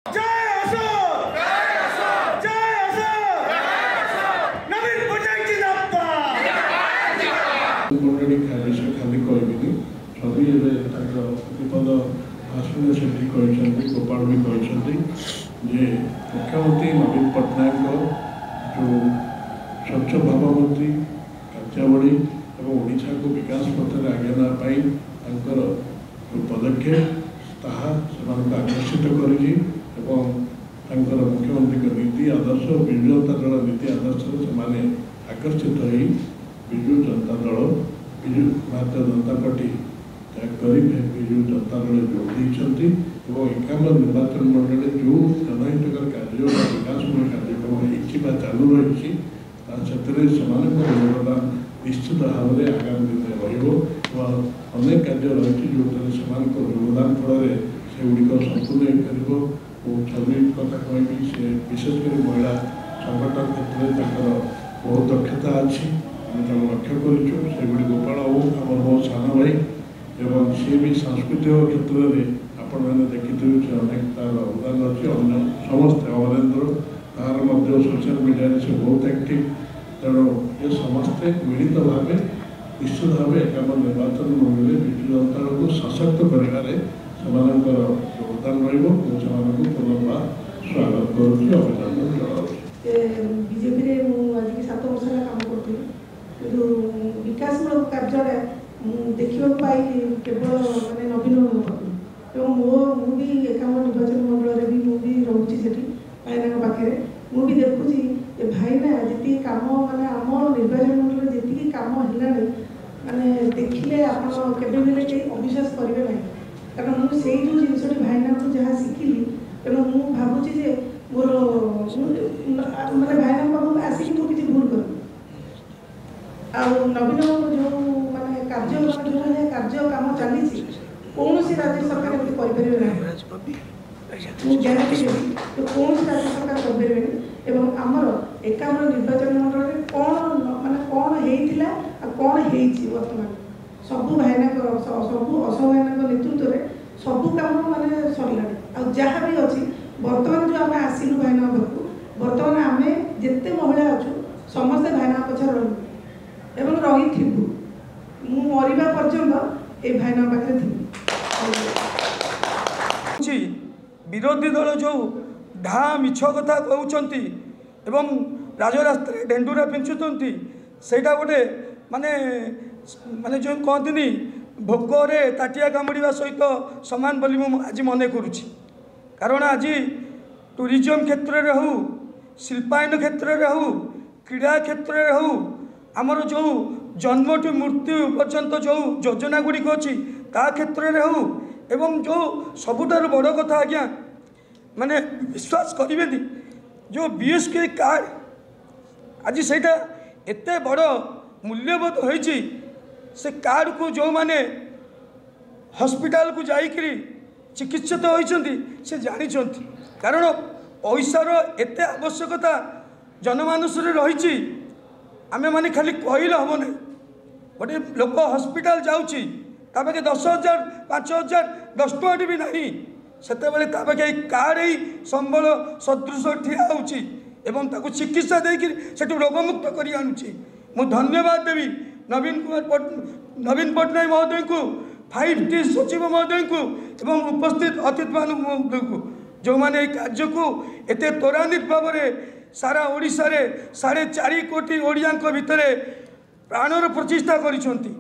खाली कहबी सभी प्रतिपद भाषण से गोपाल भी कहते जे मुख्यमंत्री नवीन पट्टनायक जो स्वच्छ भावमंत्री कार्यावली और ओडिशा को विकास पथ आगे नापी जो पदक्षेप ताहा आकर्षित कर मुख्यमंत्री नीति आदर्श विजु जनता दल नीति आदर्श से आकर्षित हो विजु जनता दल विजु भारतीय जनता पार्टी त्याग कर विजु जनता दल जोड़ एकाम निर्वाचन मंडल जो जनहितकर कार्य विकासमूलक कार्यक्रम चालू रही योगदान निश्चित भाव में आगामी दिन रनेक कार्य रही जो योगदान फल से गुड़िक संपूर्ण हो छवि कथा कहबी से विशेषकर महिला संगठन क्षेत्र में बहुत दक्षता अच्छी लक्ष्य कर गोपाल आम मो सान भाई एवं सी भी सांस्कृतिक क्षेत्र में आपण मैंने देखिए अनेक तार अवदान अच्छी अन्य समस्ते अमरेन्द्र तार सोशल मीडिया से बहुत एक्टिव तेणु ये समस्ते मिलित भाव निश्चित भाव एकाम निर्वाचन मंडल विजु जनता को सशक्त कर योगदान पुनर्बार स्वागत करुँच अभिनंदन जनाऊँ। बीजेपी आज 7 वर्ष काम करूँ विकासमूलक कार्य देखा पाई केवल मानने नवीन मुझे एकाम निर्वाचन मंडल भी रोचे से भाईना पाखे मुझे देखुची भाईना जी कम मानने आम निर्वाचन मंडल जी कम है मानने देखिले आप अविश्वास करेंगे ना कारण मुझे जो जिनस भाईना को जहाँ शिखिली तेणु मुझे भावुची मोर मानने भाईना पाखक आसिक मुझे भूल कर नवीन जो मानने कार्य काम चली कौन सी राज्य सरकार एमती करें तो कौन सी राज्य सरकार करें आमर एकाम निर्वाचन मंडल कौन मानने कौन होता कौन बर्तमान सबू भाईना सबू अशोक भाईना नेतृत्व में सबू काम मानने सरला जहाँ भी अच्छी बर्तमान जो आम आसलु भाईना घर बर्तमान आम जिते महिला अच्छु समस्ते भाईना पछाड़ रही रही मरवा पर्यंत ये भाईना पाखे थी विरोधी दल जो ढा मिछ कथा कहते राजरास्ता ढेंडुरा पिंचुंट सेटा गोटे माने माने जो कहते भोकरे ताटिया कामुड़ा सहित सामान बोली आज मन करुँच कारण आज टूरिज्म क्षेत्र में हो शिल्पायन क्षेत्र में हो क्रीड़ा क्षेत्र में हो आमर जो जन्म टू मृत्यु पर्यंत जो योजना गुड़िक अच्छी ता क्षेत्र में हो एवं जो सबुठार बड़ कथा आज्ञा माने विश्वास करेंगे जो बीएसके कार्ड आज से एत बड़ मूल्यबोध होती से कार्ड को जो माने हॉस्पिटल को जाइकरी चिकित्सित होती से जानते कारण पैसार एत आवश्यकता जनमानस रही आमे माने खाली कहले हम ना गोटे लोक हॉस्पिटल जाऊँगी तापाखे 10,000 5,000 10 टଙ୍କା भी नहीं सेतेबेले तापाखे कार्ड ही संबल सदृश ठिया होची एवं ताकू चिकित्सा देकर से रोगमुक्त कर आनुची मु धन्यवाद देवी नवीन पट्टनायक महोदय को 5T सचिव महोदय को एवं उपस्थित अतिथि महोदय को जो मैंने कार्य को एत त्वरान्वित भाव में सारा ओडिशा रे 4.5 कोटी ओडिया भितर प्राणर प्रतिष्ठा करिसंती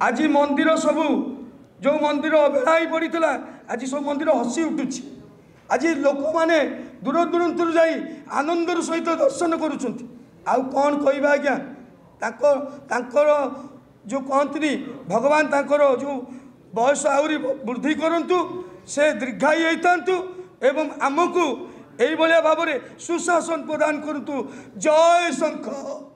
आज मंदिर सबू जो मंदिर अवहेला पड़ता आज सब मंदिर हसी उठुची आज लोक मैंने दूर दूर जा आनंदर सहित दर्शन करुँच आउ कौन कहवा आज्ञा तांकर जो कहती भगवान तांकर जो बयस आहरी वृद्धि करंतु से दीर्घायु होइतांतु एवं आमको यही भाव में सुशासन प्रदान करंतु। जय शंकर।